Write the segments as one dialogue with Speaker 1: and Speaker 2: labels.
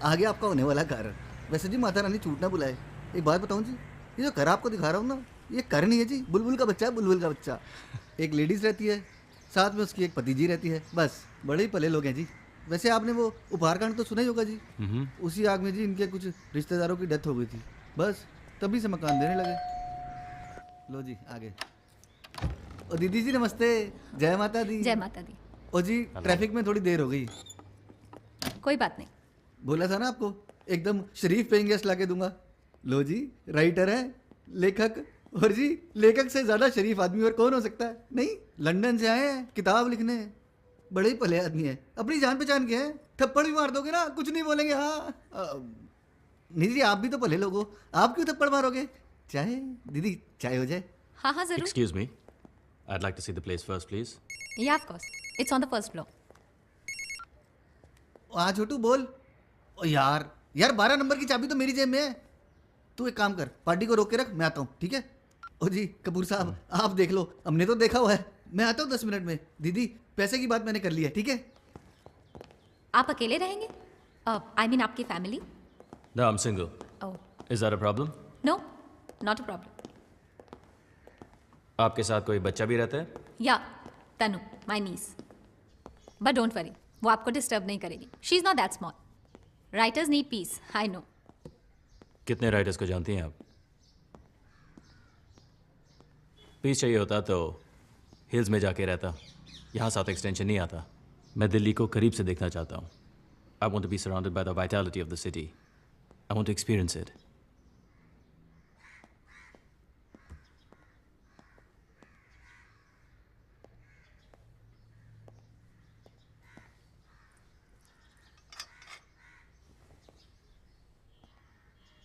Speaker 1: आगे आपका होने वाला घर। वैसे जी माता रानी छूट ना बुलाए, एक बात बताऊं जी, ये जो घर आपको दिखा रहा हूँ ना, ये घर नहीं है जी, बुलबुल का बच्चा है, बुलबुल का बच्चा। एक लेडीज रहती है, साथ में उसकी एक भतीजी रहती है, बस। बड़े ही भले लोग हैं जी। वैसे आपने वो उपहार कांड तो सुना ही होगा जी। उसी आग में जी इनके कुछ रिश्तेदारों की डेथ हो गई थी, बस तभी से मकान देने लगे। लो जी आगे। ओ दीदी जी नमस्ते। जय माता दी।
Speaker 2: जय माता दी।
Speaker 1: ओ जी ट्रैफिक में थोड़ी देर हो गई।
Speaker 2: कोई बात नहीं।
Speaker 1: बोला था ना आपको, एकदम शरीफ पेइंग गेस्ट लाके दूंगा। लो जी, राइटर है, लेखक, और जी लेखक से ज्यादा शरीफ आदमी और कौन हो सकता है। नहीं, लंदन से आए हैं किताब लिखने, बड़े ही भले आदमी हैं, अपनी जान पहचान के हैं। थप्पड़ भी मार दोगे ना, कुछ नहीं बोलेंगे। हाँ नहीं जी, आप भी तो भले लोग हो, आप क्यों थप्पड़ मारोगे। चाय दीदी, चाय हो जाए।
Speaker 2: हाँ हाँ जरूर।
Speaker 3: Excuse me. I'd like to see the place first, please.
Speaker 2: या of course, it's on the first floor.
Speaker 1: हाँ छोटू बोल। ओ यार यार, 12 नंबर की चाबी तो मेरी जेब में है। तू एक काम कर, पार्टी को रोक के रख, मैं आता हूँ, ठीक है। ओ जी कपूर साहब, आप देख लो, हमने तो देखा हुआ है। मैं आता हूँ 10 मिनट में। दीदी पैसे की बात मैंने कर ली है, ठीक है।
Speaker 2: आप अकेले रहेंगे? आई मीन आपकी family?
Speaker 3: No, I'm single.
Speaker 2: Oh
Speaker 3: Is that a problem?
Speaker 2: No, not a problem.
Speaker 3: आपके साथ कोई बच्चा भी रहता है?
Speaker 2: या Tanu, my niece. But don't worry, वो आपको डिस्टर्ब नहीं करेगी। She is not that small. Writers need peace, I know.
Speaker 3: कितने राइटर्स को जानती हैं आप? पीस चाहिए होता तो हिल्स में जाके रहता, यहाँ साउथ एक्सटेंशन नहीं आता। मैं दिल्ली को करीब से देखना चाहता हूँ। I want to be surrounded by the vitality of the city. I want to experience it.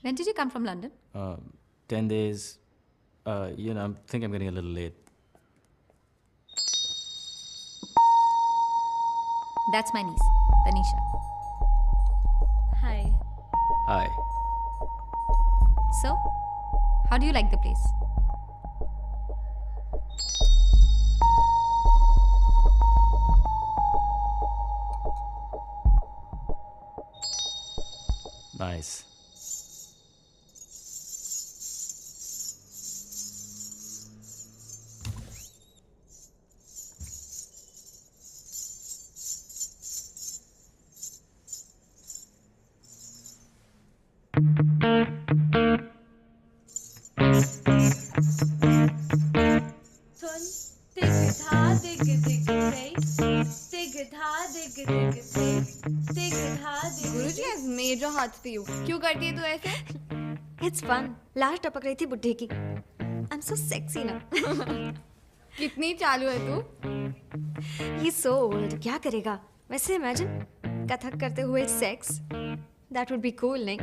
Speaker 2: When did you come from London?
Speaker 3: 10 days. I think I'm getting a little late.
Speaker 2: That's my niece, Tanisha.
Speaker 4: Hi.
Speaker 3: Hi.
Speaker 2: So, how do you like the place?
Speaker 3: Nice.
Speaker 4: Thun tig tha dig dig say tig tha dig dig say tig tha dig.
Speaker 5: Guruji has made a heart for you. क्यों करती है तू ऐसे?
Speaker 6: It's fun. लाश टपक रही थी बुड्ढे की। आई एम सो सेक्सी ना।
Speaker 5: कितनी चालू है तू?
Speaker 6: ही सो ओल्ड, क्या करेगा। वैसे इमेजिन कथक करते हुए sex, that would be cool नहीं।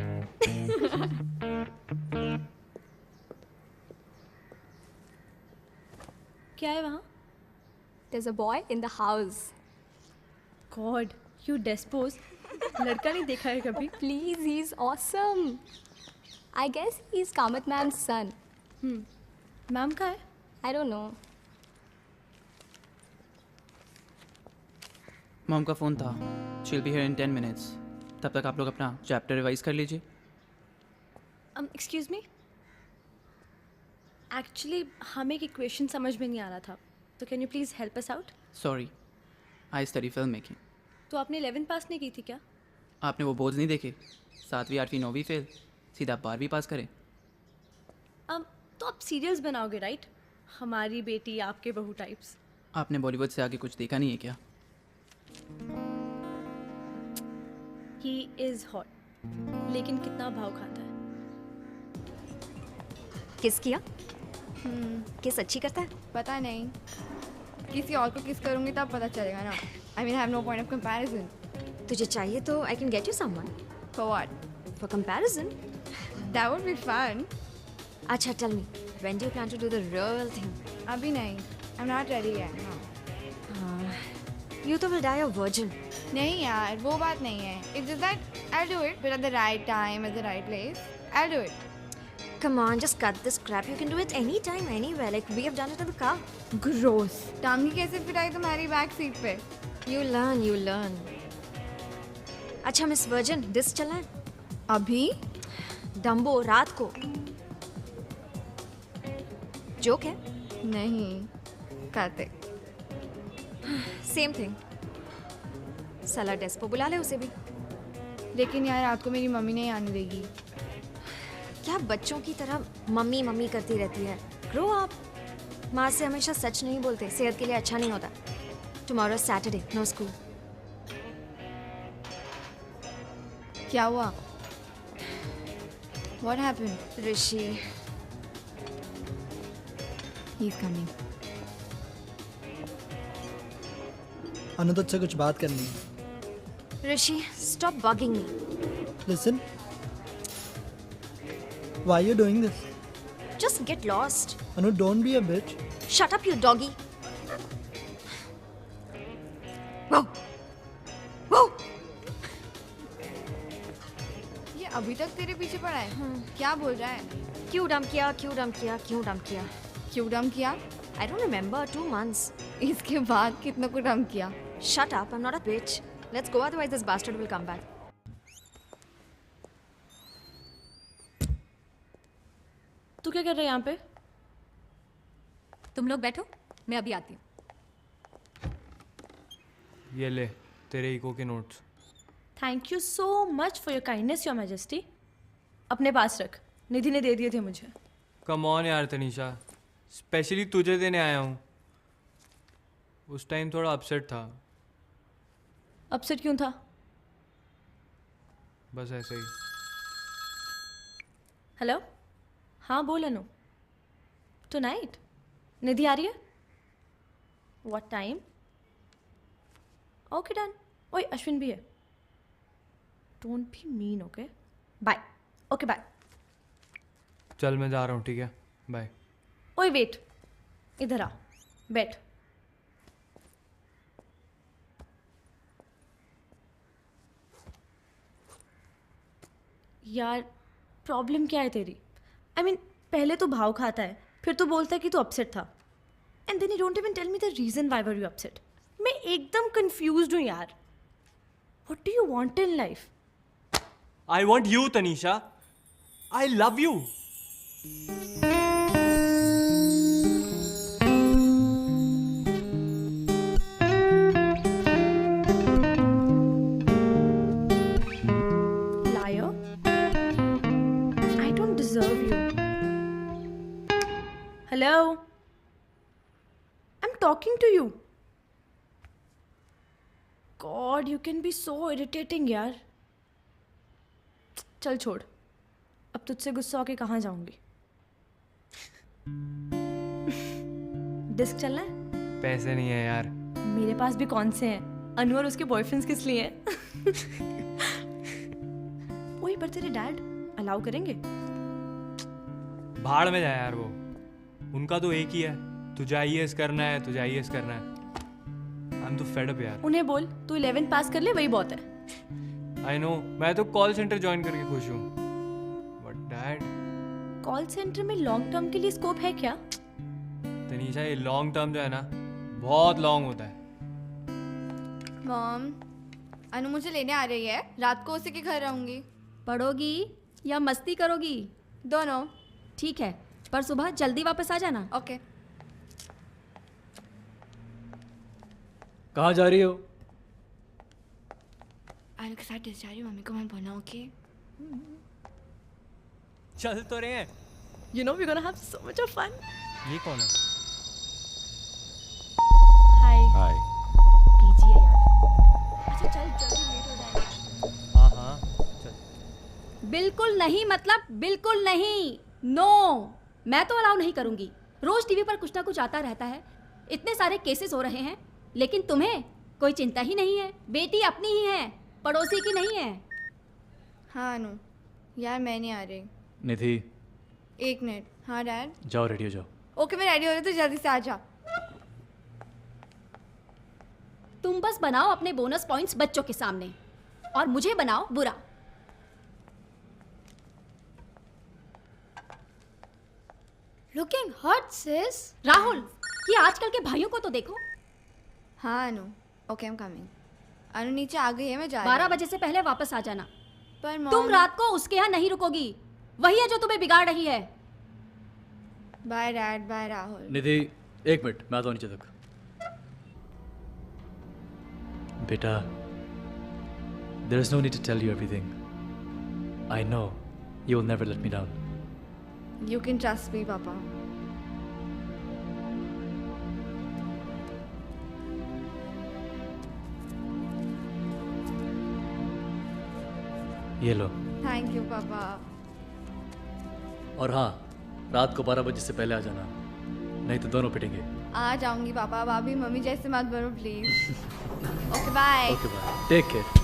Speaker 4: क्या है वहाँ?
Speaker 5: There's a boy in the house.
Speaker 4: God, you dispose. लड़का नहीं देखा है कभी?
Speaker 5: Please, he's awesome. I guess he's Kamath ma'am's son.
Speaker 4: Ma'am का है?
Speaker 5: I don't know.
Speaker 7: मॉम का फ़ोन था, she'll be here in 10 minutes. तब तक आप लोग अपना चैप्टर रिवाइज कर लीजिए।
Speaker 4: Excuse me? Actually, हमें एक इक्वेशन समझ में नहीं आ रहा था, तो can you please help us out?
Speaker 7: Sorry, I study film making.
Speaker 4: तो आपने 11th पास नहीं की थी क्या?
Speaker 7: आपने वो बोर्ड्स नहीं देखे? 7वीं 8वीं 9वीं फेल, सीधा 12वीं पास करें।
Speaker 4: तो आप सीरियल्स बनाओगे राइट? हमारी बेटी आपके बहू टाइप्स।
Speaker 7: आपने बॉलीवुड से आगे कुछ देखा नहीं है क्या?
Speaker 4: ही इज़ हॉट, लेकिन कितना भाव खाता है।
Speaker 6: किस किया? किस अच्छी करता है?
Speaker 5: पता नहीं, किसी और को किस करूँगी तब पता चलेगा ना। I mean, I have no point of comparison.
Speaker 6: तुझे चाहिए तो I can get you someone
Speaker 5: For what?
Speaker 6: For comparison.
Speaker 5: That would be fun.
Speaker 6: अच्छा tell me, when do you plan to do the real thing?
Speaker 5: अभी नहीं, I'm not ready yet. No.
Speaker 6: You तो will die a virgin.
Speaker 5: नहीं यार, वो बात नहीं है. It's just that I'll do it, but at the right time, at the right place. I'll do it.
Speaker 6: Come on, just cut this crap. You can do it anytime, anywhere. Like we have done it in the car.
Speaker 5: Gross. टांगी कैसे फिराई तुम्हारी back seat पे?
Speaker 6: You learn, you learn. अच्छा miss virgin, disc चला है?
Speaker 5: अभी
Speaker 6: Dumbo रात को। जोक है?
Speaker 5: नहीं करते।
Speaker 6: Same thing. साला डेस्पो बुला ले उसे भी।
Speaker 5: लेकिन यार रात को मेरी मम्मी नहीं आने देगी।
Speaker 6: क्या बच्चों की तरह मम्मी मम्मी करती रहती है? Grow up. माँ से हमेशा सच नहीं बोलते, सेहत के लिए अच्छा नहीं होता। Tomorrow Saturday, no school.
Speaker 5: क्या हुआ? What happened?
Speaker 6: Rishi,
Speaker 5: He's coming.
Speaker 8: अनु तुझसे कुछ बात करनी है।
Speaker 6: ऋषि, stop bugging me.
Speaker 8: Listen. Why are you doing this?
Speaker 6: Just get lost.
Speaker 8: Anu, don't be a bitch.
Speaker 6: Shut up, you doggy. Wow. Wow.
Speaker 5: ये अभी तक तेरे पीछे पड़ा है? क्या बोल रहा है?
Speaker 6: क्यों डम किया? क्यों डम किया? क्यों डम किया?
Speaker 5: क्यों डम किया?
Speaker 6: I don't remember. 2 months.
Speaker 5: इसके बाद कितना को डम किया?
Speaker 6: Shut up. I'm not a bitch. Let's go, otherwise this bastard will come back.
Speaker 4: तू क्या कर रहा है यहाँ पे?
Speaker 2: तुम लोग बैठो, मैं अभी आती हूँ।
Speaker 9: ये ले तेरे इको के notes.
Speaker 4: Thank you so much for your kindness your majesty. अपने पास रख, निधि ने दे दिए थे मुझे।
Speaker 9: कम ऑन यार तनीषा, स्पेशली तुझे देने आया हूँ। उस टाइम थोड़ा अपसेट था,
Speaker 4: अपसेट क्यों था?
Speaker 9: बस ऐसे ही।
Speaker 4: हेलो, हाँ बोल अनु। टुनाइट निधि आ रही है? What time? Okay done. ओए अश्विन भी है। Don't be mean, okay bye. Okay bye.
Speaker 9: चल मैं जा रहा हूँ, ठीक है, बाय।
Speaker 4: ओए वेट, इधर आ, बैठ। यार प्रॉब्लम क्या है तेरी? आई मीन पहले तो भाव खाता है, फिर तो बोलता है कि तू अपसेट था, and then you don't even tell me the reason why were you upset. मैं एकदम कंफ्यूज्ड हूँ यार। What do you want in life?
Speaker 9: I want you Tanisha, I love you.
Speaker 4: Liar. I don't deserve you. Hello? I'm talking to you. God, you can be so irritating यार। चल छोड़, अब तुझसे गुस्सा होके कहाँ जाऊंगी? डिस्क चलना है?
Speaker 9: पैसे नहीं है यार।
Speaker 4: मेरे पास भी कौन से हैं? अनु और उसके बॉयफ्रेंड्स किस लिए हैं? ओए पर तेरे डैड अलाउ करेंगे?
Speaker 9: भाड़ में जाए यार वो, उनका तो एक ही है, तुझे IAS करना है, तुझे IAS करना है। आई एम तो फेड अप यार।
Speaker 4: उन्हें बोल तू 11 पास कर ले, वही बहुत है।
Speaker 9: आई नो, मैं तो कॉल सेंटर ज्वाइन करके खुश हूँ, बट डैड।
Speaker 4: कॉल सेंटर में लॉन्ग टर्म के लिए स्कोप है क्या?
Speaker 9: तनीषा ये लॉन्ग टर्म जो है ना, बहुत लॉन्ग होता है।
Speaker 5: मॉम, अनु मुझे लेने आ रही है, रात को उसी के घर रहूंगी।
Speaker 10: पढ़ोगी या मस्ती करोगी?
Speaker 5: दोनों।
Speaker 10: ठीक है, पर सुबह जल्दी वापस आ जाना।
Speaker 5: ओके।
Speaker 3: कहाँ जा रही हो?
Speaker 5: अनु के साथ जा रही हूँ, मम्मी को मैं बनाऊंगी।
Speaker 9: चल तो रहे हैं।
Speaker 4: You know we're gonna have so much of fun.
Speaker 9: ये कौन है?
Speaker 4: हाय।
Speaker 3: हाय।
Speaker 4: बीजी है यार। अच्छा चल जल्दी, लेट हो जाएगा।
Speaker 9: हाँ हाँ चल।
Speaker 10: बिल्कुल नहीं, मतलब बिल्कुल नहीं। नो, मैं तो अलाउ नहीं करूंगी। रोज टीवी पर कुछ ना कुछ आता रहता है, इतने सारे केसेस हो रहे हैं, लेकिन तुम्हें कोई चिंता ही नहीं है। बेटी अपनी ही है, पड़ोसी की नहीं है।
Speaker 5: हाँ अनु, यार मैं नहीं आ रही।
Speaker 3: निधि,
Speaker 5: 1 मिनट। हाँ डैड।
Speaker 3: जाओ रेडी हो जाओ।
Speaker 5: ओके मैं रेडी हो रही हूँ, तो जल्दी से आ जा।
Speaker 10: तुम बस बनाओ अपने बोनस पॉइंट्स बच्चों के सामने, और मुझे बनाओ बुरा।
Speaker 5: लुकिंग हॉट सिस।
Speaker 10: राहुल, ये आजकल के भाइयों को तो देखो।
Speaker 5: हाँ अनु, ओके आई एम कमिंग। अनु नीचे आ गई है, मैं जा
Speaker 10: 12 बजे से पहले वापस आ जाना।
Speaker 5: पर
Speaker 10: तुम रात को उसके यहाँ नहीं रुकोगी, वही है जो तुम्हें बिगाड़ रही है।
Speaker 5: Bye dad, bye Rahul.
Speaker 11: Nidhi 1 minute, मैं आता हूँ नीचे तक। बेटा, there is no need to tell you everything. I know you will never let me down.
Speaker 5: You can trust me, पापा।
Speaker 11: ये लो।
Speaker 5: थैंक यू पापा।
Speaker 11: और हाँ, रात को 12 बजे से पहले आ जाना, नहीं तो दोनों पिटेंगे।
Speaker 5: आ जाऊंगी पापा, अब आप भी मम्मी जैसे मत बनो please. Okay bye.
Speaker 11: Okay bye, take care.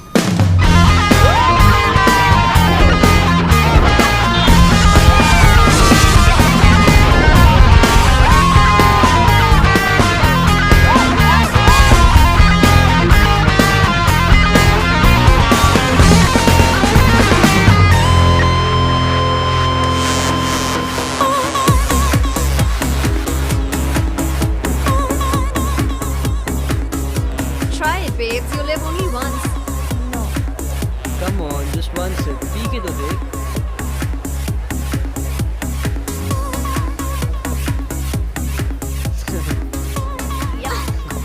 Speaker 6: Try it, babes. You live only once.
Speaker 12: Come on, just one sip. P के तो देख।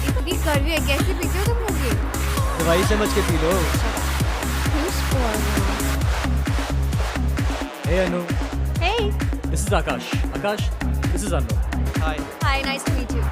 Speaker 5: इतनी कड़वी है, कैसे पीते हो तुम लोग ये?
Speaker 12: दवाई समझ के P low.
Speaker 11: Hey Anu,
Speaker 6: Hey.
Speaker 11: this is Akash. Akash, this is Anu.
Speaker 12: Hi.
Speaker 6: Hi, nice to meet you.